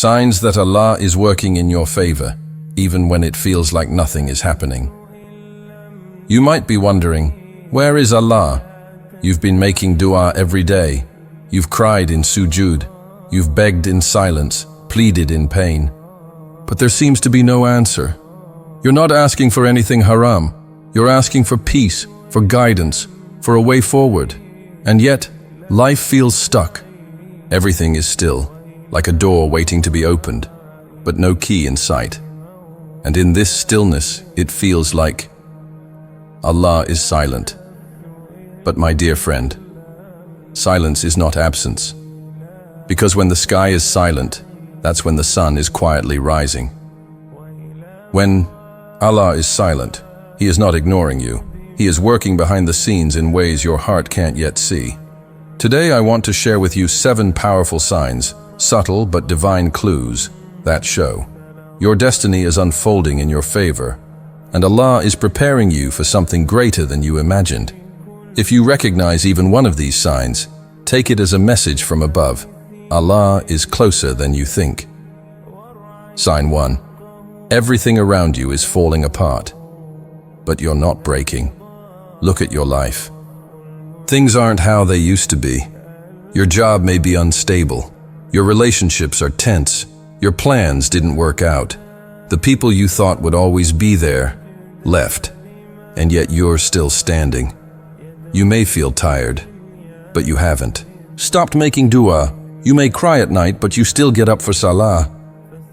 Signs that Allah is working in your favor, even when it feels like nothing is happening. You might be wondering, where is Allah? You've been making dua every day. You've cried in sujud. You've begged in silence, pleaded in pain. But there seems to be no answer. You're not asking for anything haram. You're asking for peace, for guidance, for a way forward. And yet, life feels stuck. Everything is still, like a door waiting to be opened, but no key in sight. And in this stillness, it feels like Allah is silent. But my dear friend, silence is not absence. Because when the sky is silent, that's when the sun is quietly rising. When Allah is silent, He is not ignoring you. He is working behind the scenes in ways your heart can't yet see. Today I want to share with you 7 powerful signs, subtle but divine clues, that show your destiny is unfolding in your favor, and Allah is preparing you for something greater than you imagined. If you recognize even one of these signs, take it as a message from above. Allah is closer than you think. Sign 1. Everything around you is falling apart, but you're not breaking. Look at your life. Things aren't how they used to be. Your job may be unstable. Your relationships are tense. Your plans didn't work out. The people you thought would always be there left, and yet you're still standing. You may feel tired, but you haven't stopped making dua. You may cry at night, but you still get up for salah.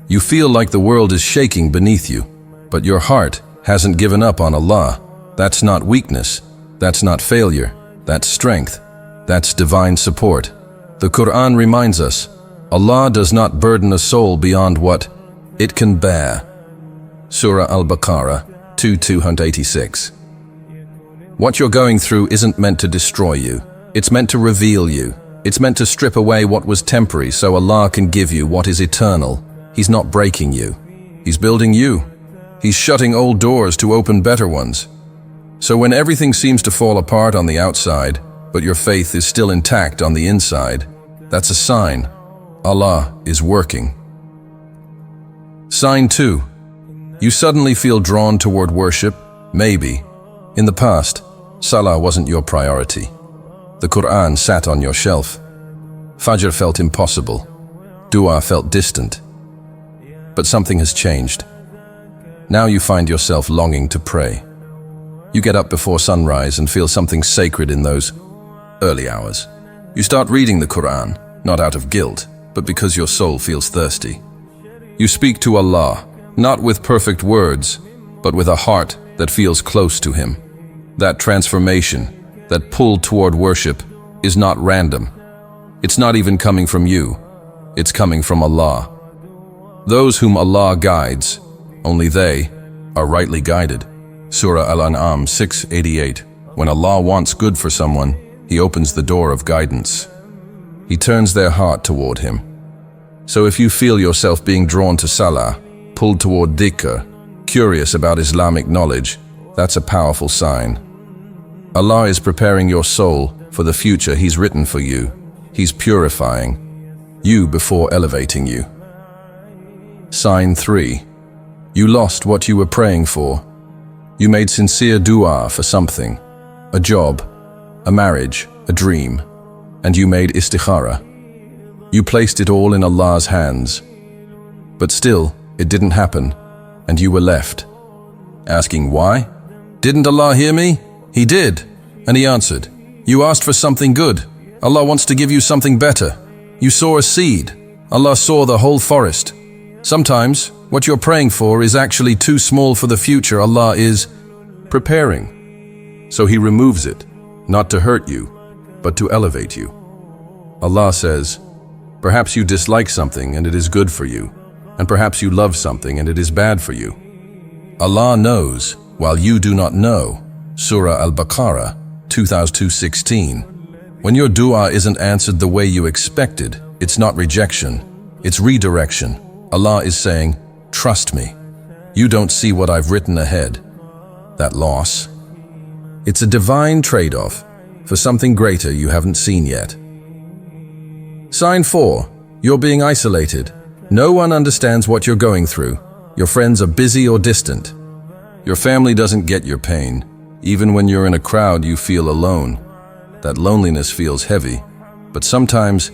You feel like the world is shaking beneath you, but your heart hasn't given up on Allah. That's not weakness. That's not failure. That's strength. That's divine support. The Quran reminds us, Allah does not burden a soul beyond what it can bear. Surah Al-Baqarah 2:286. What you're going through isn't meant to destroy you. It's meant to reveal you. It's meant to strip away what was temporary so Allah can give you what is eternal. He's not breaking you. He's building you. He's shutting old doors to open better ones. So when everything seems to fall apart on the outside, but your faith is still intact on the inside, that's a sign Allah is working. Sign 2. You suddenly feel drawn toward worship, maybe. In the past, salah wasn't your priority. The Quran sat on your shelf. Fajr felt impossible. Dua felt distant. But something has changed. Now you find yourself longing to pray. You get up before sunrise and feel something sacred in those early hours. You start reading the Quran, not out of guilt, but because your soul feels thirsty. You speak to Allah, not with perfect words, but with a heart that feels close to Him. That transformation, that pull toward worship, is not random. It's not even coming from you. It's coming from Allah. Those whom Allah guides, only they are rightly guided. Surah Al-An'am 6:88. When Allah wants good for someone, He opens the door of guidance. He turns their heart toward Him. So if you feel yourself being drawn to salah, pulled toward dhikr, curious about Islamic knowledge, that's a powerful sign. Allah is preparing your soul for the future He's written for you. He's purifying you before elevating you. Sign 3. You lost what you were praying for. You made sincere dua for something, a job, a marriage, a dream, and you made istikhara. You placed it all in Allah's hands. But still, it didn't happen, and you were left. Asking why? Didn't Allah hear me? He did, and He answered. You asked for something good. Allah wants to give you something better. You saw a seed. Allah saw the whole forest. Sometimes, what you're praying for is actually too small for the future Allah is preparing. So He removes it, not to hurt you, but to elevate you. Allah says, perhaps you dislike something and it is good for you, and perhaps you love something and it is bad for you. Allah knows, while you do not know. Surah Al-Baqarah 2:216. When your dua isn't answered the way you expected, it's not rejection, it's redirection. Allah is saying, trust me. You don't see what I've written ahead. That loss. It's a divine trade-off for something greater you haven't seen yet. Sign 4. You're being isolated. No one understands what you're going through. Your friends are busy or distant. Your family doesn't get your pain. Even when you're in a crowd, you feel alone. That loneliness feels heavy, but sometimes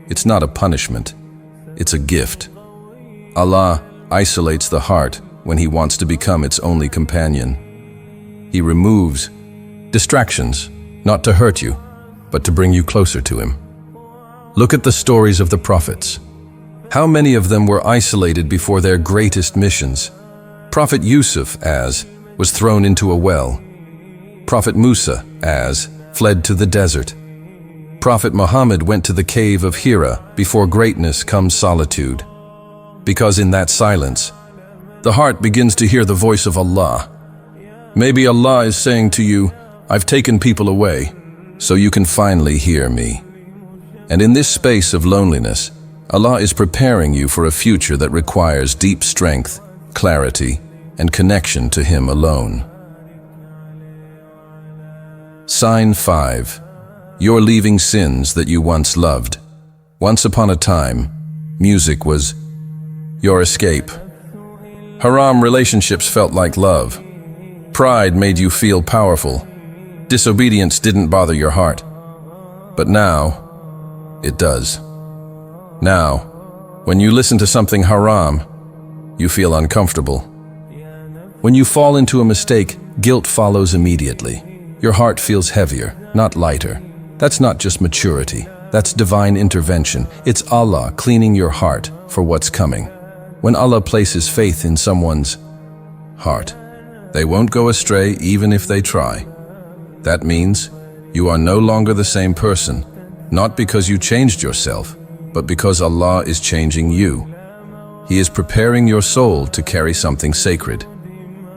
it's not a punishment. It's a gift. Allah isolates the heart when He wants to become its only companion. He removes distractions, not to hurt you, but to bring you closer to Him. Look at the stories of the prophets. How many of them were isolated before their greatest missions? Prophet Yusuf, was thrown into a well. Prophet Musa, fled to the desert. Prophet Muhammad went to the cave of Hira before greatness comes solitude. Because in that silence, the heart begins to hear the voice of Allah. Maybe Allah is saying to you, I've taken people away, so you can finally hear me. And in this space of loneliness, Allah is preparing you for a future that requires deep strength, clarity, and connection to Him alone. Sign 5. You're leaving sins that you once loved. Once upon a time, music was your escape. Haram relationships felt like love. Pride made you feel powerful. Disobedience didn't bother your heart. But now, it does. Now, when you listen to something haram, you feel uncomfortable. When you fall into a mistake, guilt follows immediately. Your heart feels heavier, not lighter. That's not just maturity. That's divine intervention. It's Allah cleaning your heart for what's coming. When Allah places faith in someone's heart, they won't go astray even if they try. That means you are no longer the same person, not because you changed yourself, but because Allah is changing you. He is preparing your soul to carry something sacred.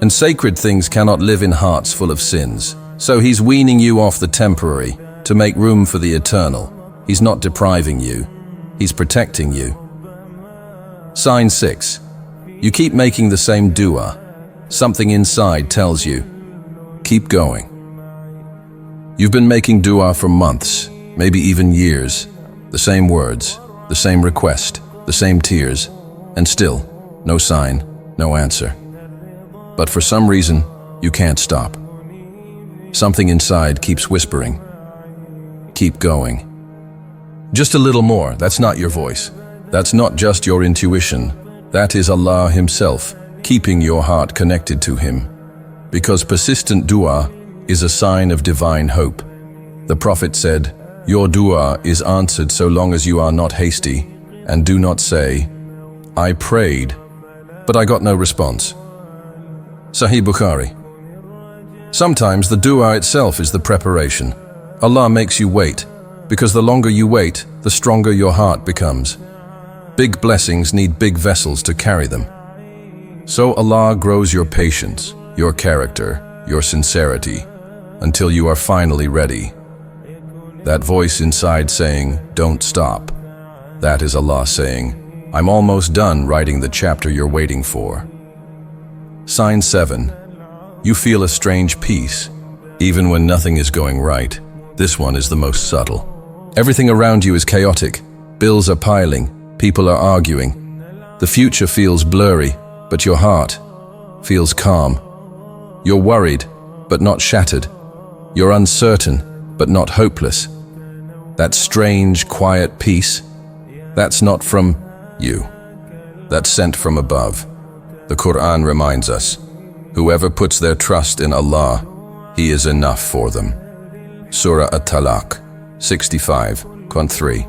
And sacred things cannot live in hearts full of sins. So He's weaning you off the temporary to make room for the eternal. He's not depriving you. He's protecting you. Sign 6. You keep making the same dua. Something inside tells you, keep going. You've been making dua for months, maybe even years. The same words, the same request, the same tears, and still, no sign, no answer. But for some reason, you can't stop. Something inside keeps whispering, keep going. Just a little more, that's not your voice. That's not just your intuition. That is Allah Himself, keeping your heart connected to Him. Because persistent dua is a sign of divine hope. The Prophet said, your dua is answered so long as you are not hasty, and do not say, I prayed, but I got no response. Sahih Bukhari. Sometimes the dua itself is the preparation. Allah makes you wait, because the longer you wait, the stronger your heart becomes. Big blessings need big vessels to carry them. So Allah grows your patience, your character, your sincerity, until you are finally ready. That voice inside saying, don't stop. That is Allah saying, I'm almost done writing the chapter you're waiting for. Sign 7. You feel a strange peace, even when nothing is going right. This one is the most subtle. Everything around you is chaotic. Bills are piling. People are arguing. The future feels blurry, but your heart feels calm. You're worried, but not shattered. You're uncertain, but not hopeless. That strange, quiet peace, that's not from you. That's sent from above. The Quran reminds us, whoever puts their trust in Allah, He is enough for them. Surah At-Talaq, 65:3.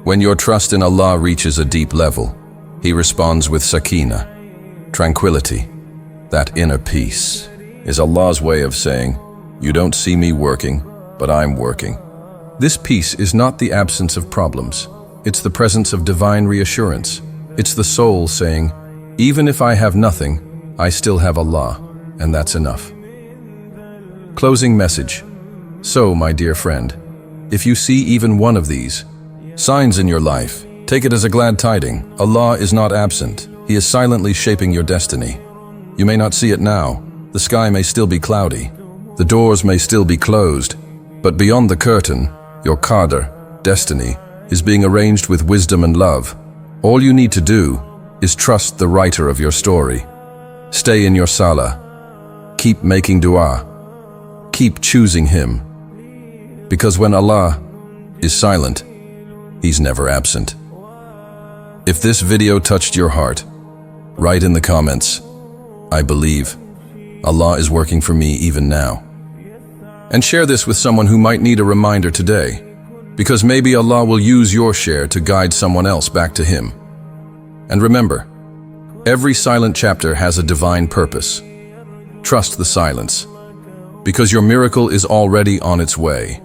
When your trust in Allah reaches a deep level, He responds with sakina, tranquility. That inner peace is Allah's way of saying, you don't see me working, but I'm working. This peace is not the absence of problems. It's the presence of divine reassurance. It's the soul saying, even if I have nothing, I still have Allah, and that's enough. Closing message. So, my dear friend, if you see even one of these signs in your life, take it as a glad tiding. Allah is not absent. He is silently shaping your destiny. You may not see it now. The sky may still be cloudy. The doors may still be closed. But beyond the curtain, your qadr, destiny, is being arranged with wisdom and love. All you need to do is trust the writer of your story. Stay in your salah. Keep making dua. Keep choosing Him. Because when Allah is silent, He's never absent. If this video touched your heart, write in the comments, "I believe Allah is working for me even now." And share this with someone who might need a reminder today, because maybe Allah will use your share to guide someone else back to Him. And remember, every silent chapter has a divine purpose. Trust the silence, because your miracle is already on its way.